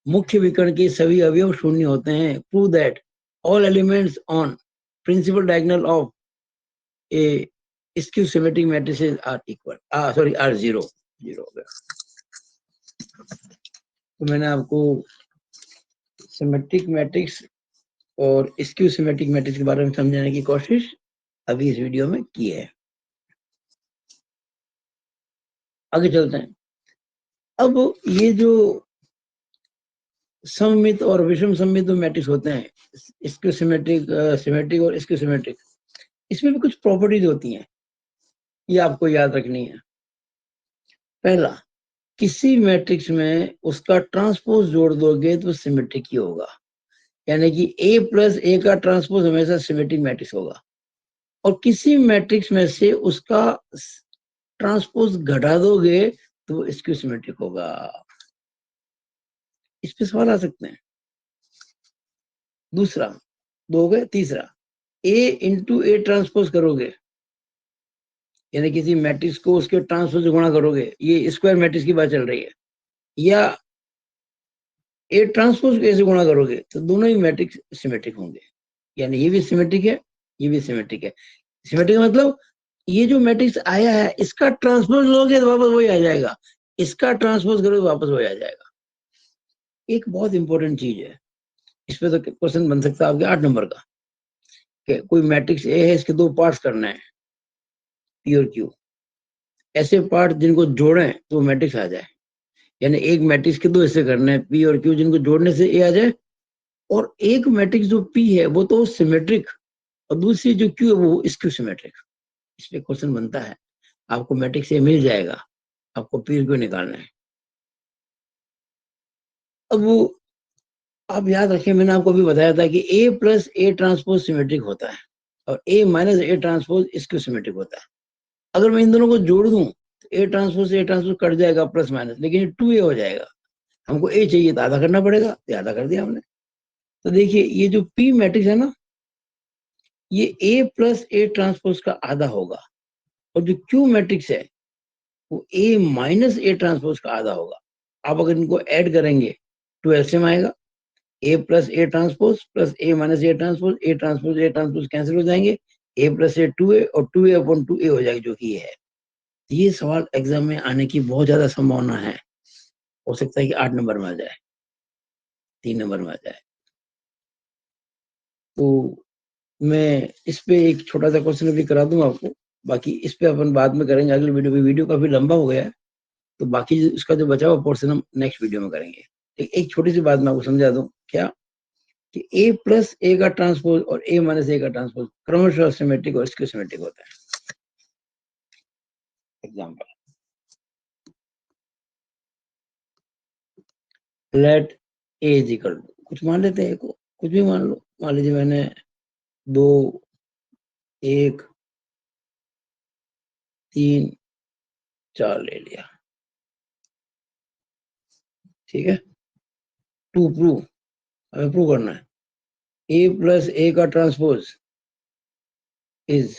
मुख्य विकर्ण के सभी अवयव शून्य होते हैं। Prove that all elements on principal diagonal of a skew symmetric matrices are equal, sorry are 0 हो गया। तो मैंने आपको सिमेट्रिक मैट्रिक्स और स्क्यू सिमेट्रिक मैट्रिक्स के बारे में समझाने की कोशिश अभी इस वीडियो में की है। आगे चलते हैं। अब ये जो सममित और विषम सममित जो मैट्रिक्स होते हैं, स्क्यू सिमेट्रिक, सिमेट्रिक और स्क्यू सिमेट्रिक, इसमें भी कुछ प्रॉपर्टीज होती हैं, ये आपको याद रखनी है। पहला, किसी मैट्रिक्स में उसका ट्रांसपोज जोड़ दोगे तो सिमेट्रिक ही होगा, यानी कि ए प्लस ए का ट्रांसपोज हमेशा सिमेट्रिक मैट्रिक्स होगा। और किसी मैट्रिक्स में से उसका ट्रांसपोज घटा दोगे तो स्क्यू सिमेट्रिक होगा। इस पे सवाल आ सकते हैं। दूसरा, दो हो गए। तीसरा, ए इंटू ए ट्रांसपोज करोगे, यानी किसी मैट्रिक्स को उसके ट्रांसपोज से गुणा करोगे, ये स्क्वायर मैट्रिक्स की बात चल रही है, या ए ट्रांसपोज कैसे गुणा करोगे, तो दोनों ही मैट्रिक्स सिमेट्रिक होंगे। यानी ये भी सिमेट्रिक है, ये भी सिमेट्रिक है। सिमेट्रिक मतलब ये जो मैट्रिक्स आया है इसका ट्रांसपोज लोगे तो वापस वही आ जाएगा, इसका ट्रांसपोज करोगे तो वापस वही आ जाएगा। एक बहुत इंपॉर्टेंट चीज है, इस पे तो क्वेश्चन बन सकता है आपके 8 नंबर का, कि कोई मैट्रिक्स ए है, इसके 2 पार्ट्स करना है, पी और क्यू। ऐसे पार्ट जिनको जोड़ें तो मैट्रिक्स आ जाए, यानी एक मैट्रिक्स के 2 हिस्से करने हैं, पी और क्यू, जिनको जोड़ने से ए आ जाए। और एक मैट्रिक्स जो पी है वो तो सिमेट्रिक, और दूसरी जो क्यू है वो स्क्यू सिमेट्रिक। इस पे क्वेश्चन बनता है, आपको मैट्रिक्स ए मिल जाएगा, आपको पी और क्यू निकालना है। अब वो आप याद रखें, मैंने आपको अभी बताया था कि ए प्लस ए ट्रांसपोज सिमेट्रिक होता है, और A minus A transpose skew symmetric होता है। अगर मैं इन दोनों को जोड़ दूं तो ए ट्रांसपोज से ए ट्रांसपोज कट जाएगा, प्लस माइनस, लेकिन ये 2a हो जाएगा। हमको ए चाहिए तो आधा करना पड़ेगा, तो आधा कर दिया हमने। तो देखिए, ये जो पी मैट्रिक्स है ना, ये ए प्लस ए ट्रांसपोज का आधा होगा, और जो क्यू मैट्रिक्स है वो ए माइनस ए ट्रांसपोज का आधा होगा। आप अगर इनको ऐड करेंगे तो एलसीएम आएगा, A plus A transpose plus A minus A transpose cancel हो जाएंगे, ए प्लस ए 2a और 2a अपॉन 2a हो जाएगी, जो कि ये है। ये सवाल एग्जाम में आने की बहुत ज्यादा संभावना है, हो सकता है कि 8 नंबर में आ जाए, 3 नंबर में आ जाए। तो मैं इस पे एक छोटा सा क्वेश्चन अभी करा दूंगा आपको, बाकी इस पे अपन बाद में करेंगे अगले वीडियो में। वीडियो काफी लंबा हो गया है, तो बाकी इसका जो बचा हुआ पोर्शन हम नेक्स्ट वीडियो में करेंगे। एक छोटी सी बात मैं आपको समझा दूं, क्या कि ए प्लस ए का ट्रांसपोज और ए माइनस ए का ट्रांसपोज क्रमशः सिमेट्रिक और स्क्यू सिमेट्रिक होता है। Example, let A is equal to, कुछ मान लेते हैं, कुछ भी मान लो, मान लीजिए मैंने 2 1 3 4 ले लिया, ठीक है। टू प्रूव, हमें प्रूव करना है ए प्लस ए का transpose is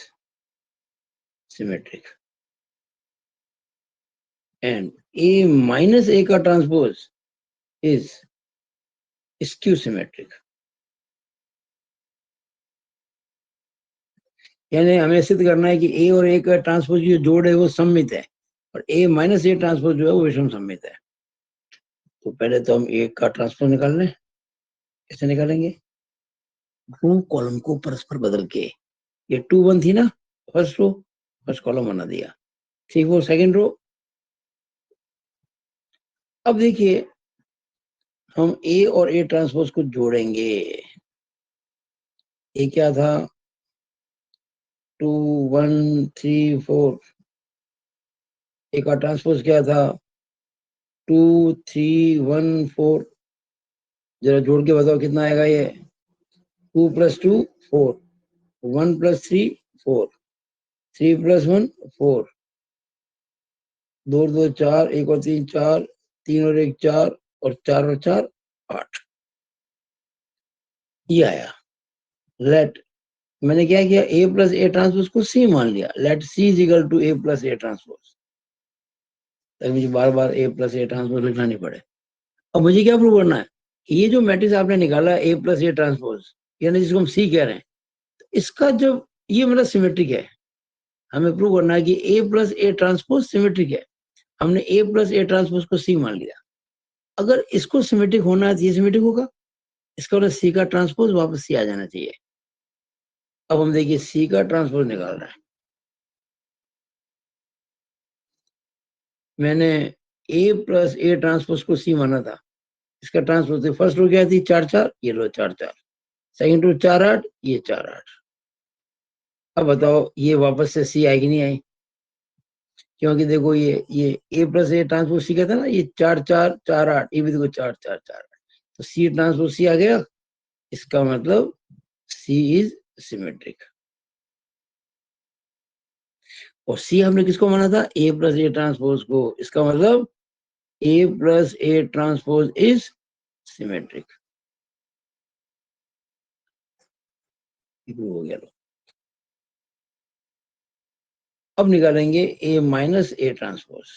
symmetric and A minus A का ट्रांसपोज इज स्क्यू सिमेट्रिक। यानी हमें सिद्ध करना है कि ए और ए का ट्रांसपोज जो जोड़ है वो सममित है और ए माइनस ए ट्रांसपोज जो है वो विषम सममित है। तो पहले तो हम ए का ट्रांसपोज निकाल लें। कैसे निकालेंगे? दो कॉलम को परस्पर बदल के, ये 2 1 थी ना फर्स्ट रो, फर्स्ट कॉलम बना दिया, ठीक वो सेकंड रो। अब देखिए हम ए और ए ट्रांसपोज को जोड़ेंगे। ए क्या था? 2 1 3 4। ए का ट्रांसपोज क्या था? 2 3 1 4। जरा जोड़ के बताओ कितना आएगा ये? 2 + 2 4, 1 + 3 4, 3 + 1 4, 2 2 4, 1 और 3 4, 3 और 1 4 और 4 और 4 8। ये आया। लेट, मैंने क्या किया? ए प्लस ए ट्रांसपोज को सी मान लिया। Let C is equal to A plus A transpose, ताकि मुझे बार बार ए प्लस ए ट्रांसपोज लिखना नहीं पड़े। अब मुझे क्या प्रूव करना है? ये जो मैट्रिक्स आपने निकाला ए प्लस ए ट्रांसपोज, यानी जिसको हम सी कह रहे हैं, इसका जब ये मतलब सिमेट्रिक है, हमें प्रूव करना है कि ए प्लस ए ट्रांसपोज सिमेट्रिक है। हमने ए प्लस ए ट्रांसपोज को सी मान लिया। अगर इसको सिमेट्रिक होना है तो ये सिमेट्रिक होगा, इसका मतलब सी का ट्रांसपोज वापस सी आ जाना चाहिए। अब हम देखिए सी का ट्रांसपोज निकाल रहे हैं। मैंने ए प्लस ए ट्रांसपोज को सी माना था, इसका ट्रांसपोज फर्स्ट रो क्या थी? 4 4, ये लो 4 4, सेकंड रो 4 8, ये 4 8। अब बताओ ये वापस से सी आएगी नहीं आई? क्योंकि देखो ये ए प्लस ए ट्रांसपोज सी का था ना, ये 4 4 4 8, ये भी देखो 4 4 4 8, तो सी ट्रांसपोज सी आ गया। इसका मतलब सी इज सिमेट्रिक। और सी हमने किसको माना था? ए प्लस ए ट्रांसपोज को। इसका मतलब A plus A transpose is symmetric. हो गया। अब निकालेंगे A minus A transpose.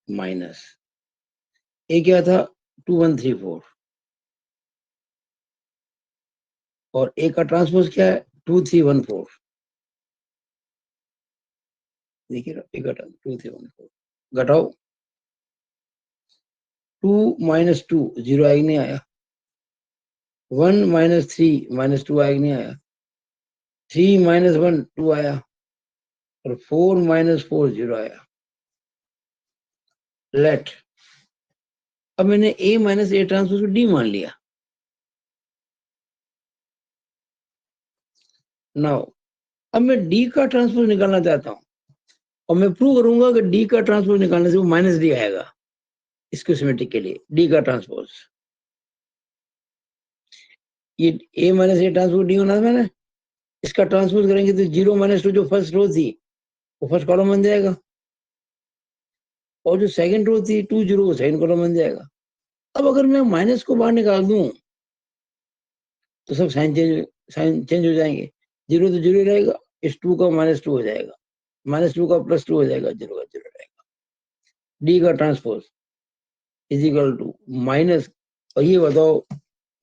Minus A क्या था? 2 1 3 4 और ए का ट्रांसपोज क्या है? 2 3 1 4। देखिए ना, ए का 2 3 1 4 घटाओ। 2 - 2 0 आएगा नहीं आया। 1 - 3 -2 आएगा नहीं आया। 3 - 1 2 आया और 4 - 4 0 आया। लेट, अब मैंने ए माइनस ए ट्रांसपोज को डी मान लिया। नाउ अब मैं डी का ट्रांसपोज निकालना चाहता हूं और मैं प्रूव करूंगा कि डी का ट्रांसपोज निकालने से वो माइनस डी आएगा। इसको सिमेट्रिक के लिए डी का ट्रांसपोज, ये ए माइनस ए ट्रांसपोज डी होना था मैंने, इसका ट्रांसपोज करेंगे तो 0 - 2 जो फर्स्ट रो थी वो फर्स्ट कॉलम बन जाएगा, और जो सेकंड रो थी 2 0 वो सेकंड कॉलम बन जाएगा। अब अगर मैं माइनस को बाहर निकाल दूं तो सब साइन चेंज हो जाएंगे। 0 तो 0 रहेगा, इस 2 का -2 हो जाएगा, -2 का +2 हो जाएगा, 0 का 0 रहेगा। डी का transpose is equal to minus, और ये बताओ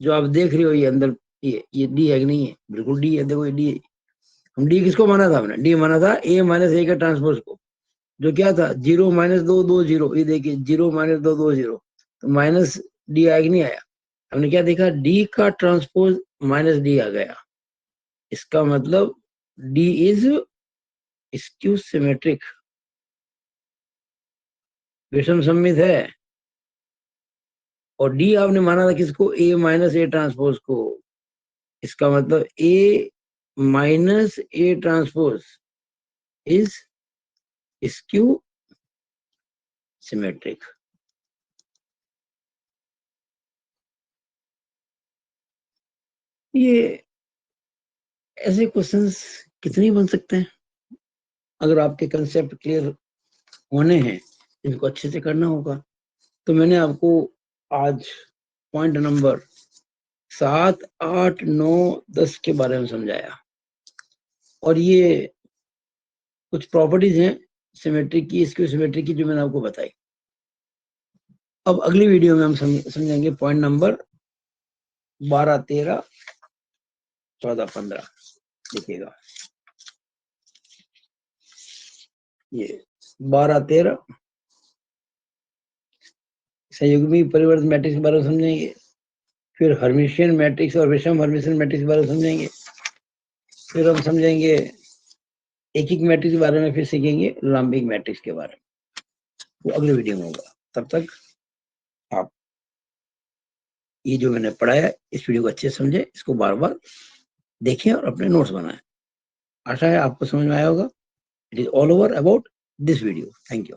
जो आप देख रहे हो ये अंदर, ये डी है कि नहीं है? बिल्कुल डी है। देखो ये डी है। हम डी किसको माना था? हमने डी माना था ए माइनस ए का ट्रांसपोज को, जो क्या था? 0 - 2 2 0। ये देखिए 0 - 2 2 0, तो माइनस डी आया कि नहीं आया? हमने क्या देखा? डी का ट्रांसपोज माइनस डी आ गया। इसका मतलब डी इज स्क्यू सिमेट्रिक, विषम सममित है। और डी आपने माना था किसको? ए माइनस ए ट्रांसपोज को। इसका मतलब A minus A transpose is skew symmetric. ये ऐसे क्वेश्चंस कितने बन सकते हैं? अगर आपके कंसेप्ट क्लियर होने हैं, इनको अच्छे से करना होगा। तो मैंने आपको आज पॉइंट नंबर 7, 8, 9, 10 के बारे में समझाया, और ये कुछ प्रॉपर्टीज हैं सिमेट्रिक की, इसकी सिमेट्रिक की, जो मैंने आपको बताई। अब अगली वीडियो में हम समझेंगे पॉइंट नंबर 12, 13, 14, 15। देखिएगा, ये 12, 13 संयुग्मी परिवर्त मैट्रिक्स के बारे में समझेंगे। फिर हर्मिशियन मैट्रिक्स और विषम हर्मिशियन मैट्रिक्स के बारे में समझेंगे। फिर हम समझेंगे एकिक मैट्रिक्स के बारे में, फिर सीखेंगे लैम्बिक मैट्रिक्स के बारे में। वो अगले वीडियो में होगा। तब तक आप ये जो मैंने पढ़ाया, इस वीडियो को अच्छे से समझे, इसको बार बार देखें और अपने नोट्स बनाएं। आशा है आपको समझ में आया होगा। It is all over about this video. Thank you.